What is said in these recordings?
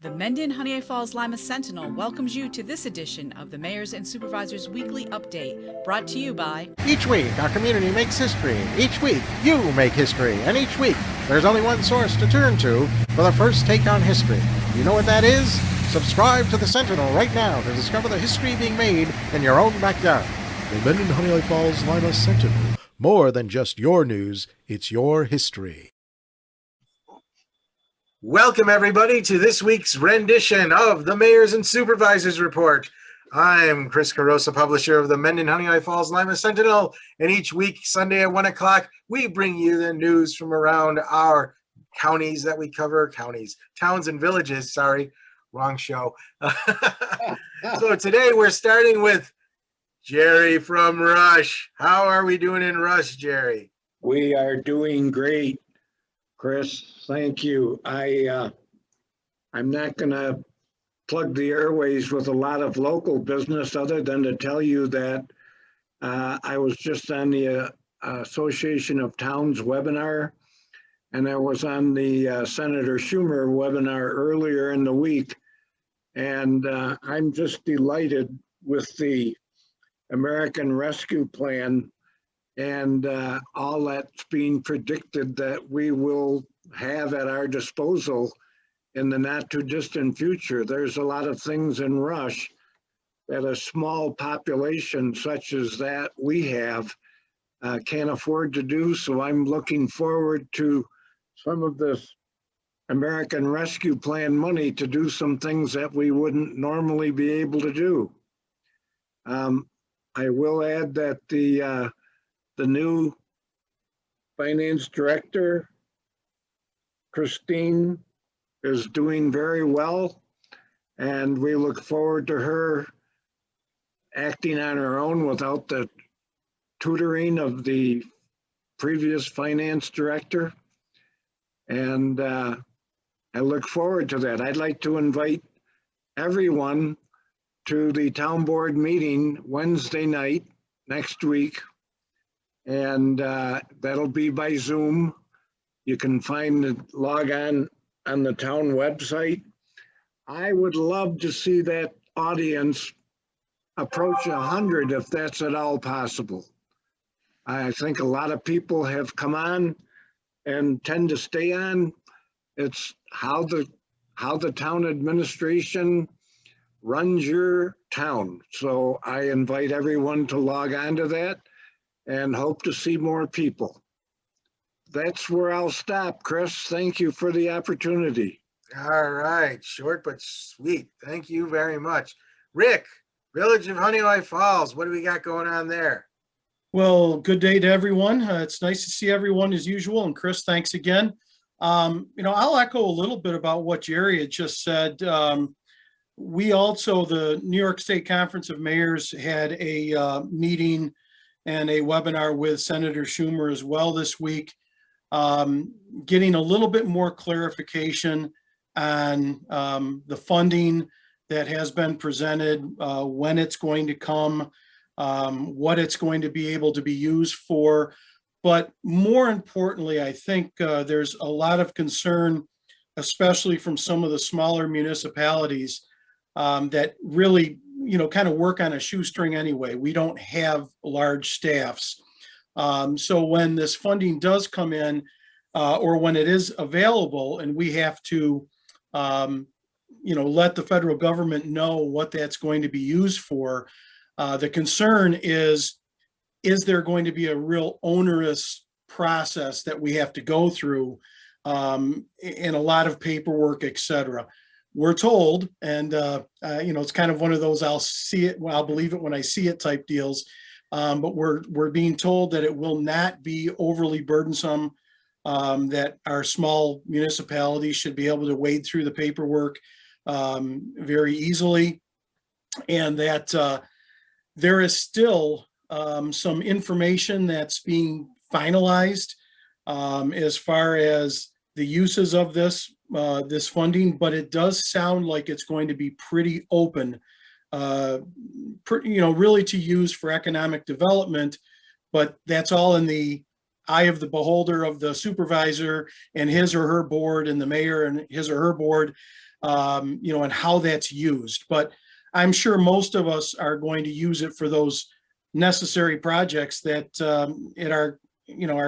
The Mendon-Honeoye Falls-Lima Sentinel welcomes you to this edition of the Mayor's and Supervisors Weekly Update, brought to you by... Each week, our community makes history. Each week, you make history. And each week, there's only one source to turn to for the first take on history. You know what that is? Subscribe to the Sentinel right now to discover the history being made in your own backyard. The Mendon-Honeoye Falls-Lima Sentinel. More than just your news, it's your history. Welcome, everybody, to this week's rendition of the Mayors and Supervisors Report. I'm Chris Carosa, publisher of the Mendon-Honeoye Falls-Lima Sentinel, and each week, Sunday at 1 o'clock, we bring you the news from around our counties that we cover. Towns and villages, sorry, wrong show. So today we're starting with Jerry from Rush. How are we doing in Rush, Jerry? We are doing great, Chris. Thank you. I'm not going to plug the airways with a lot of local business other than to tell you that I was just on the Association of Towns webinar, and I was on the Senator Schumer webinar earlier in the week. And I'm just delighted with the American Rescue Plan and all that's being predicted that we will have at our disposal in the not too distant future. There's a lot of things in Rush that a small population such as that we have can't afford to do. So I'm looking forward to some of this American Rescue Plan money to do some things that we wouldn't normally be able to do. I will add that the new finance director, Christine, is doing very well, and we look forward to her acting on her own without the tutoring of the previous finance director. And I look forward to that. I'd like to invite everyone to the town board meeting Wednesday night next week, and that'll be by Zoom. You can find the log on the town website. I would love to see that audience approach 100 if that's at all possible. I think a lot of people have come on and tend to stay on. It's how the town administration runs your town. So I invite everyone to log on to that and hope to see more people. That's where I'll stop, Chris. Thank you for the opportunity. All right, short but sweet. Thank you very much. Rick, Village of Honeoye Falls, what do we got going on there? Well, good day to everyone. It's nice to see everyone as usual. And Chris, thanks again. I'll echo a little bit about what Jerry had just said. We also, the New York State Conference of Mayors, had a meeting and a webinar with Senator Schumer as well this week, getting a little bit more clarification on the funding that has been presented, when it's going to come, what it's going to be able to be used for. But more importantly, I think there's a lot of concern, especially from some of the smaller municipalities that really, kind of work on a shoestring anyway. We don't have large staffs. So when this funding does come in, or when it is available and we have to, let the federal government know what that's going to be used for, the concern is there going to be a real onerous process that we have to go through, and a lot of paperwork, et cetera. We're told, and it's kind of one of those I'll believe it when I see it type deals. But we're being told that it will not be overly burdensome, that our small municipalities should be able to wade through the paperwork very easily, and that there is still some information that's being finalized as far as the uses of this funding, but it does sound like it's going to be pretty open, really to use for economic development, but that's all in the eye of the beholder of the supervisor and his or her board, and the mayor and his or her board. and how that's used. But I'm sure most of us are going to use it for those necessary projects that at our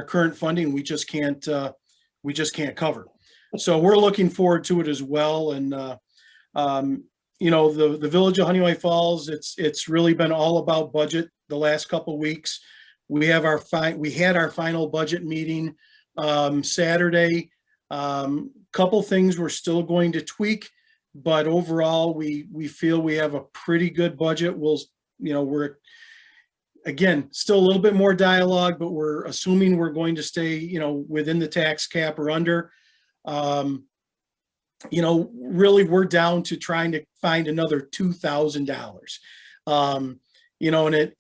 current funding we just can't cover. So we're looking forward to it as well. And the village of Honeoye Falls, it's really been all about budget the last couple of weeks. We had our final budget meeting Saturday. Couple things we're still going to tweak, but overall we feel we have a pretty good budget. We're again still a little bit more dialogue, but we're assuming we're going to stay within the tax cap or under. Really we're down to trying to find another $2,000. And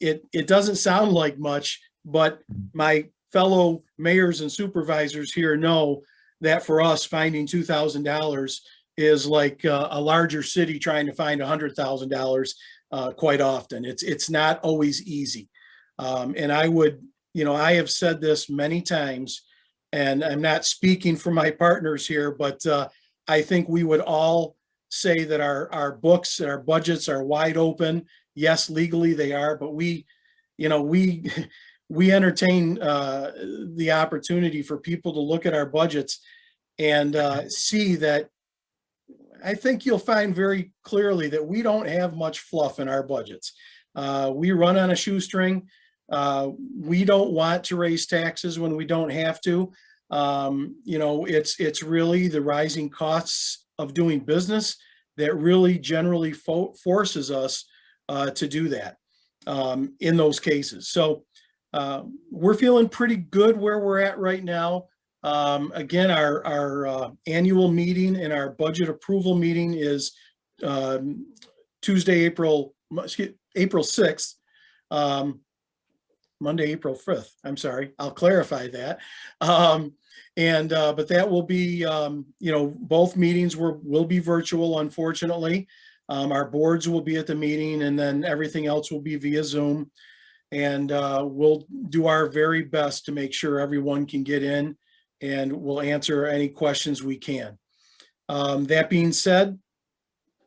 it doesn't sound like much, but my fellow mayors and supervisors here know that for us, finding $2,000 is like a larger city trying to find $100,000 quite often. It's not always easy. And I have said this many times, and I'm not speaking for my partners here, but I think we would all say that our books, our budgets are wide open. Yes, legally they are, but we entertain the opportunity for people to look at our budgets and see that. I think you'll find very clearly that we don't have much fluff in our budgets. We run on a shoestring. We don't want to raise taxes when we don't have to. It's really the rising costs of doing business that really generally forces us to do that in those cases. So we're feeling pretty good where we're at right now. Again, our annual meeting and our budget approval meeting is Tuesday, April 6th, Monday, April 5th. I'm sorry, I'll clarify that. But that will be, both meetings will be virtual, unfortunately. Our boards will be at the meeting, and then everything else will be via Zoom. And we'll do our very best to make sure everyone can get in, and we'll answer any questions we can. That being said,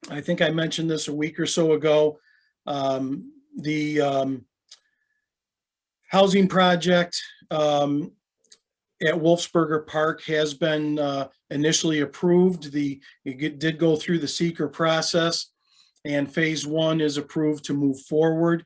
I think I mentioned this a week or so ago. The housing project at Wolfsburger Park has been initially approved. It did go through the seeker process, and phase 1 is approved to move forward.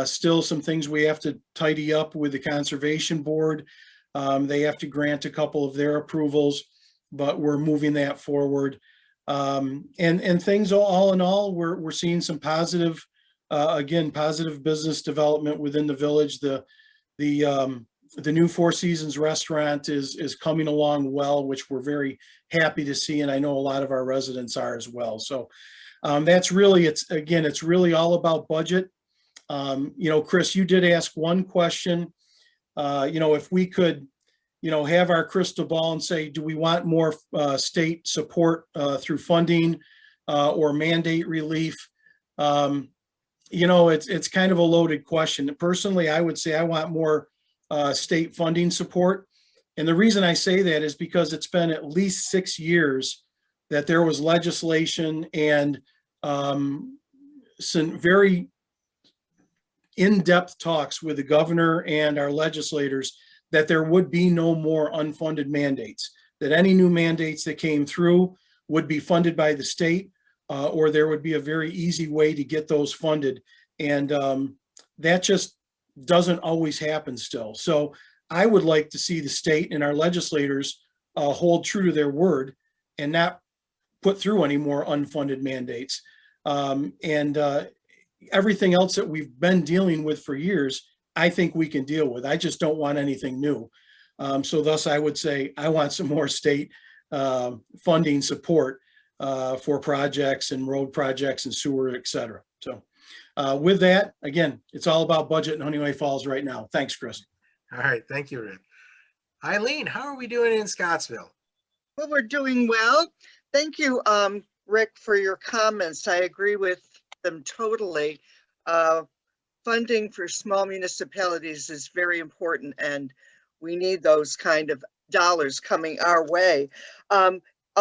Still some things we have to tidy up with the Conservation Board. They have to grant a couple of their approvals, but we're moving that forward. And things all in all, we're seeing some positive business development within the village. The new Four Seasons restaurant is coming along well, which we're very happy to see, and I know a lot of our residents are as well. So that's really, it's really all about budget. Chris, you did ask one question. If we could, have our crystal ball and say, do we want more state support through funding or mandate relief? It's kind of a loaded question. Personally, I would say I want more state funding support. And the reason I say that is because it's been at least 6 years that there was legislation and some very in-depth talks with the governor and our legislators that there would be no more unfunded mandates, that any new mandates that came through would be funded by the state, or there would be a very easy way to get those funded. And that just doesn't always happen still. So I would like to see the state and our legislators hold true to their word and not put through any more unfunded mandates. Everything else that we've been dealing with for years, I think we can deal with. I just don't want anything new. So thus I would say I want some more state funding support for projects and road projects and sewer, et cetera. So with that, again, it's all about budget in Honeoye Falls right now. Thanks, Chris. All right. Thank you, Rick. Eileen, how are we doing in Scottsville? Well, we're doing well. Thank you, Rick, for your comments. I agree with them totally. Funding for small municipalities is very important, and we need those kind of dollars coming our way.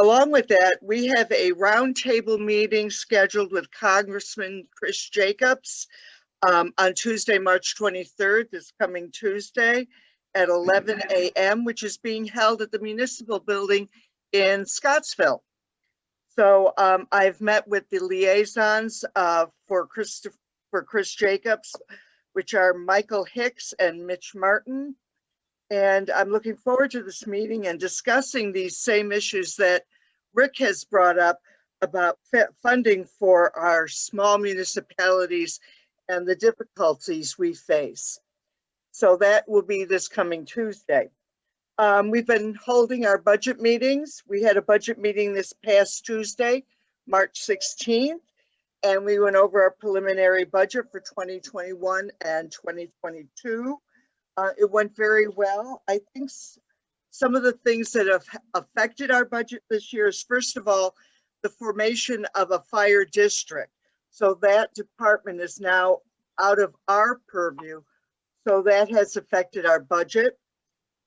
Along with that, we have a roundtable meeting scheduled with Congressman Chris Jacobs on Tuesday, March 23rd, this coming Tuesday at 11 a.m., which is being held at the Municipal Building in Scottsville. So I've met with the liaisons for Chris Jacobs, which are Michael Hicks and Mitch Martin. And I'm looking forward to this meeting and discussing these same issues that Rick has brought up about funding for our small municipalities and the difficulties we face. So that will be this coming Tuesday. We've been holding our budget meetings. We had a budget meeting this past Tuesday, March 16th, and we went over our preliminary budget for 2021 and 2022. It went very well. I think some of the things that have affected our budget this year is, first of all, the formation of a fire district. So that department is now out of our purview. So that has affected our budget.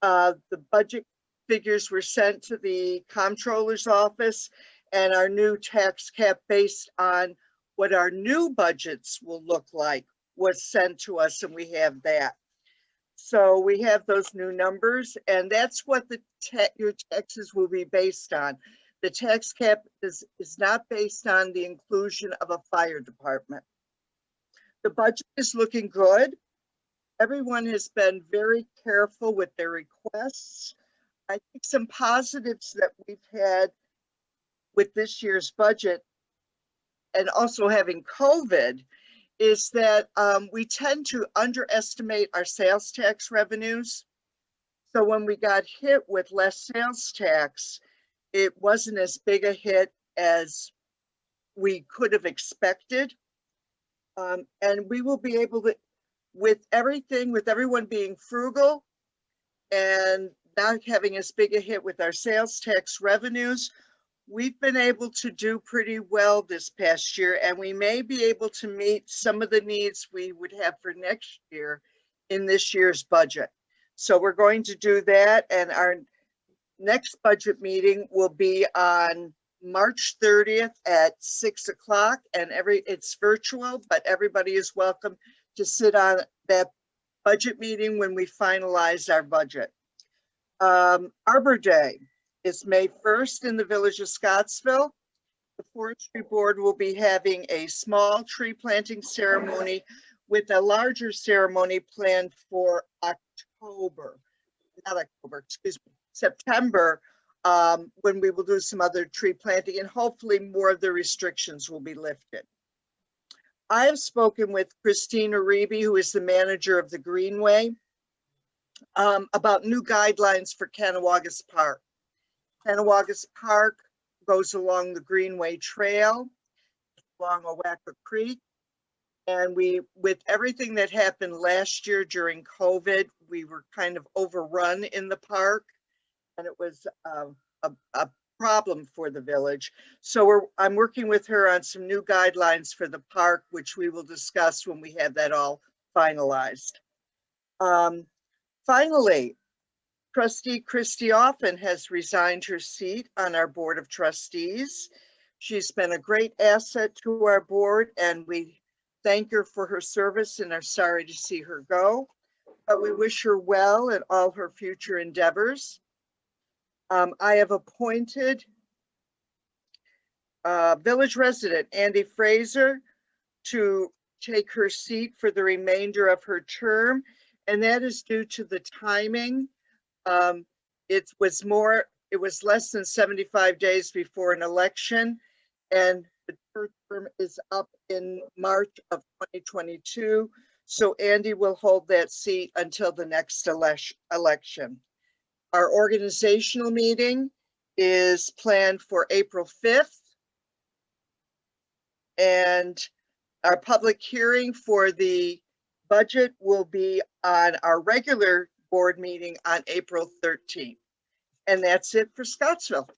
The budget figures were sent to the comptroller's office, and our new tax cap based on what our new budgets will look like was sent to us, and we have that. So we have those new numbers, and that's what your taxes will be based on. The tax cap is not based on the inclusion of a fire department. The budget is looking good. Everyone has been very careful with their requests. I think some positives that we've had with this year's budget, and also having COVID, is that we tend to underestimate our sales tax revenues. So when we got hit with less sales tax, it wasn't as big a hit as we could have expected. And we will be able to, with everyone being frugal and not having as big a hit with our sales tax revenues, we've been able to do pretty well this past year, and we may be able to meet some of the needs we would have for next year in this year's budget. So we're going to do that, and our next budget meeting will be on March 30th at 6 o'clock, and it's virtual, but everybody is welcome to sit on that budget meeting when we finalize our budget. Arbor Day is May 1st in the village of Scottsville. The Forestry Board will be having a small tree planting ceremony with a larger ceremony planned for September, when we will do some other tree planting, and hopefully more of the restrictions will be lifted. I have spoken with Christina Reby, who is the manager of the Greenway, about new guidelines for Canawagas Park. Canawagas Park goes along the Greenway Trail, along Owaka Creek. And with everything that happened last year during COVID, we were kind of overrun in the park, and it was a problem for the village. So I'm working with her on some new guidelines for the park, which we will discuss when we have that all finalized. Finally, Trustee Christy Offen has resigned her seat on our Board of Trustees. She's been a great asset to our board, and we thank her for her service and are sorry to see her go, but we wish her well in all her future endeavors. I have appointed village resident Andy Fraser to take her seat for the remainder of her term, and that is due to the timing. It was less than 75 days before an election, and the term is up in March of 2022. So Andy will hold that seat until the next election. Our organizational meeting is planned for April 5th. And our public hearing for the budget will be on our regular board meeting on April 13th. And that's it for Scottsville.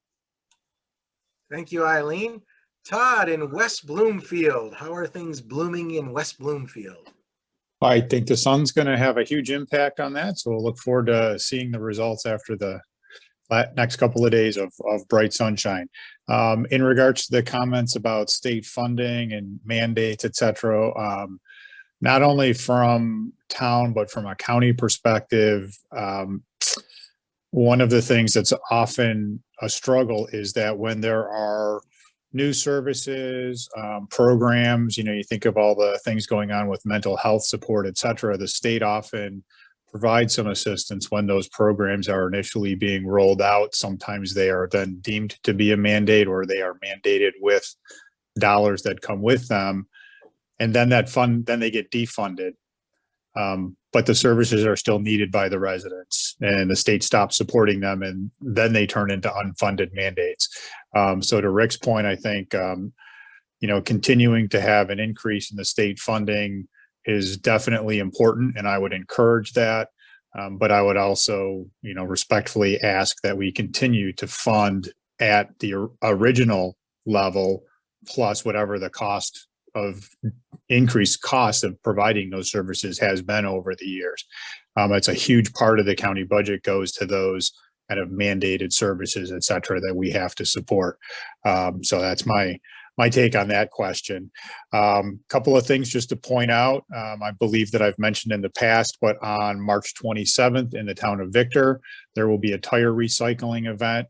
Thank you, Eileen. Todd in West Bloomfield. How are things blooming in West Bloomfield? I think the sun's going to have a huge impact on that. So we'll look forward to seeing the results after the next couple of days of bright sunshine. In regards to the comments about state funding and mandates, et cetera, not only from town, but from a county perspective, one of the things that's often a struggle is that when there are new services, programs, you think of all the things going on with mental health support, et cetera, the state often provides some assistance when those programs are initially being rolled out. Sometimes they are then deemed to be a mandate, or they are mandated with dollars that come with them. And then then they get defunded. But the services are still needed by the residents, and the state stops supporting them, and then they turn into unfunded mandates. So to Rick's point, I think, continuing to have an increase in the state funding is definitely important, and I would encourage that. But I would also, respectfully ask that we continue to fund at the original level, plus whatever the increased cost of providing those services has been over the years. It's a huge part of the county budget goes to those kind of mandated services, et cetera, that we have to support. So that's my take on that question. Couple of things just to point out. I believe that I've mentioned in the past, but on March 27th in the town of Victor, there will be a tire recycling event.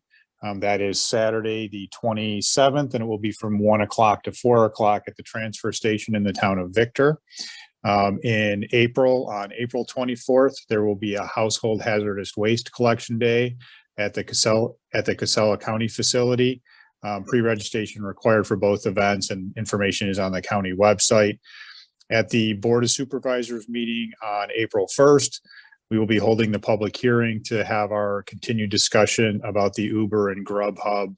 That is Saturday, the 27th, and it will be from 1 o'clock to 4 o'clock at the transfer station in the town of Victor. In April, on April 24th, there will be a household hazardous waste collection day at the Casella County facility. Pre-registration required for both events, and information is on the county website. At the Board of Supervisors meeting on April 1st, we will be holding the public hearing to have our continued discussion about the Uber and Grubhub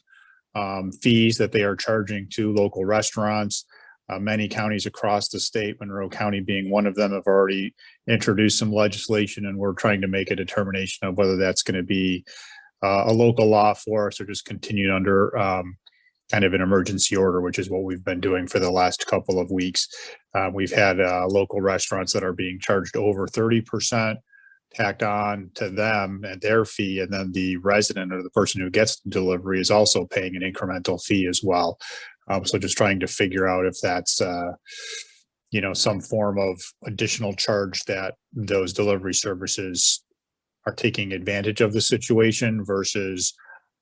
fees that they are charging to local restaurants. Many counties across the state, Monroe County being one of them, have already introduced some legislation, and we're trying to make a determination of whether that's going to be a local law for us or just continue under kind of an emergency order, which is what we've been doing for the last couple of weeks. We've had local restaurants that are being charged over 30% tacked on to them and their fee, and then the resident or the person who gets the delivery is also paying an incremental fee as well. So just trying to figure out if that's some form of additional charge that those delivery services are taking advantage of the situation versus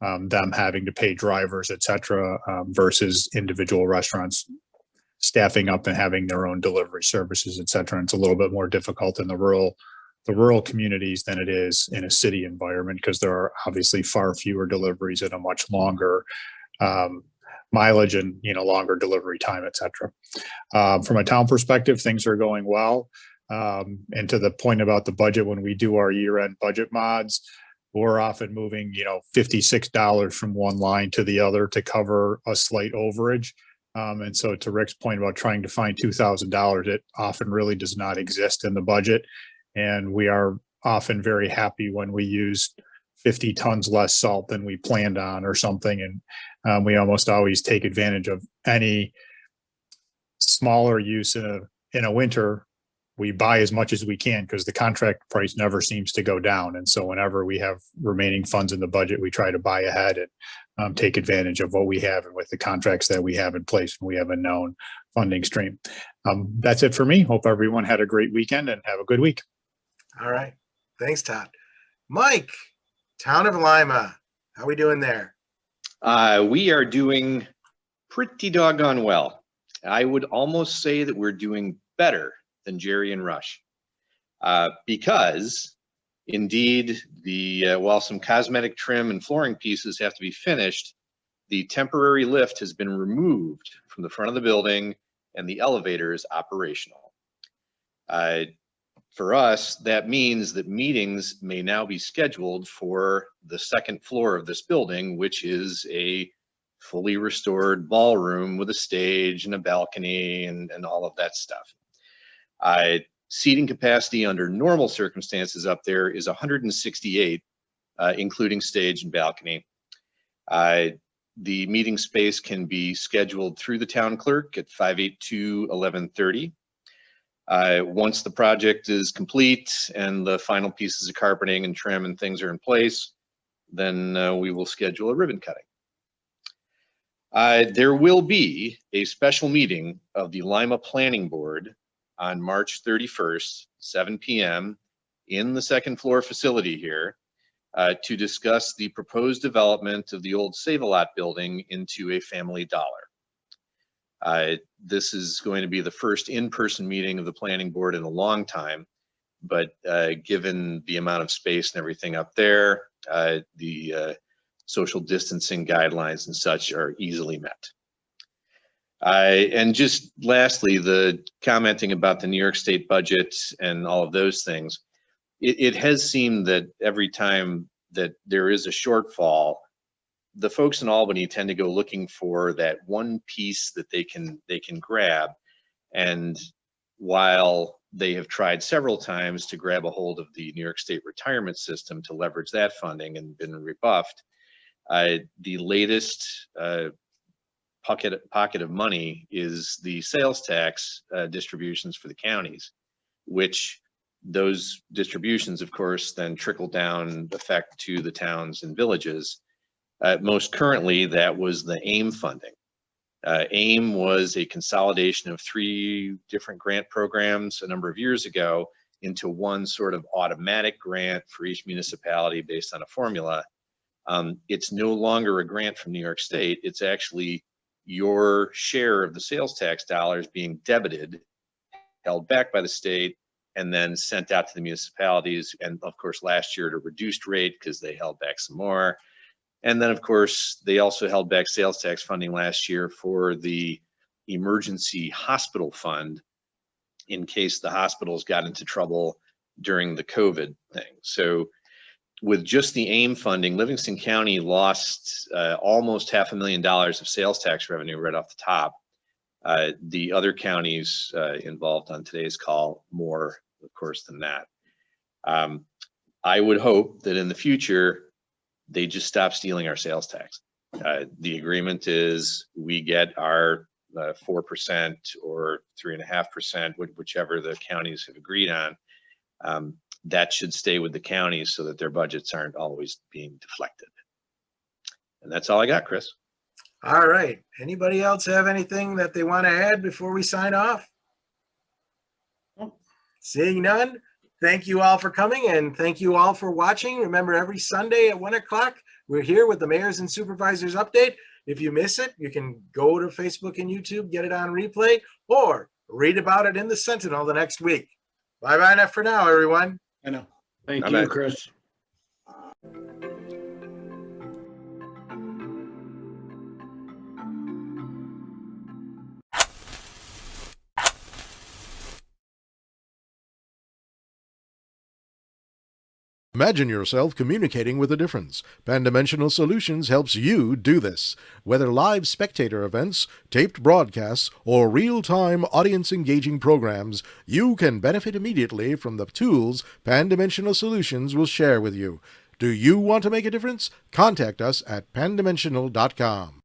them having to pay drivers, et cetera, versus individual restaurants staffing up and having their own delivery services, et cetera. And it's a little bit more difficult in the rural communities than it is in a city environment, because there are obviously far fewer deliveries and a much longer mileage and longer delivery time, et cetera. From a town perspective, things are going well. And to the point about the budget, when we do our year-end budget mods, we're often moving $56 from one line to the other to cover a slight overage. And so to Rick's point about trying to find $2,000, it often really does not exist in the budget. And we are often very happy when we use 50 tons less salt than we planned on or something. And we almost always take advantage of any smaller use in a winter. We buy as much as we can because the contract price never seems to go down. And so whenever we have remaining funds in the budget, we try to buy ahead and take advantage of what we have and with the contracts that we have in place, and we have a known funding stream. That's it for me. Hope everyone had a great weekend and have a good week. All right. Thanks, Todd. Mike, town of Lima, how we doing there? We are doing pretty doggone well. I would almost say that we're doing better than Jerry and Rush, because indeed while some cosmetic trim and flooring pieces have to be finished, the temporary lift has been removed from the front of the building and the elevator is operational. For us, that means that meetings may now be scheduled for the second floor of this building, which is a fully restored ballroom with a stage and a balcony and all of that stuff. Seating capacity under normal circumstances up there is 168, including stage and balcony. The meeting space can be scheduled through the town clerk at 582-1130. Once the project is complete and the final pieces of carpeting and trim and things are in place, then we will schedule a ribbon cutting. There will be a special meeting of the Lima Planning Board on March 31st, 7 p.m. in the second floor facility here to discuss the proposed development of the old Save-A-Lot building into a Family Dollar. This is going to be the first in-person meeting of the planning board in a long time, but given the amount of space and everything up there, the social distancing guidelines and such are easily met. And just lastly, the commenting about the New York State budget and all of those things, it has seemed that every time that there is a shortfall, the folks in Albany tend to go looking for that one piece that they can grab. And while they have tried several times to grab a hold of the New York State retirement system to leverage that funding and been rebuffed, the latest pocket of money is the sales tax distributions for the counties, which those distributions, of course, then trickle down effect to the towns and villages. Most currently, that was the AIM funding. AIM was a consolidation of 3 different grant programs a number of years ago into one sort of automatic grant for each municipality based on a formula. It's no longer a grant from New York State. It's actually your share of the sales tax dollars being debited, held back by the state, and then sent out to the municipalities. And of course, last year at a reduced rate because they held back some more. And then, of course, they also held back sales tax funding last year for the emergency hospital fund in case the hospitals got into trouble during the COVID thing. So with just the AIM funding, Livingston County lost almost $500,000 of sales tax revenue right off the top. The other counties involved on today's call, more, of course, than that. I would hope that in the future, they just stop stealing our sales tax. The agreement is we get our 4% or 3.5%, whichever the counties have agreed on. That should stay with the counties so that their budgets aren't always being deflected. And that's all I got, Chris. All right. Anybody else have anything that they want to add before we sign off? Seeing none, thank you all for coming and thank you all for watching. Remember, every Sunday at 1 o'clock, we're here with the Mayors and Supervisors Update. If you miss it, you can go to Facebook and YouTube, get it on replay, or read about it in the Sentinel the next week. Bye-bye for now, everyone. I know. Thank you, Chris. Imagine yourself communicating with a difference. Pan-Dimensional Solutions helps you do this. Whether live spectator events, taped broadcasts, or real-time audience-engaging programs, you can benefit immediately from the tools Pan-Dimensional Solutions will share with you. Do you want to make a difference? Contact us at pandimensional.com.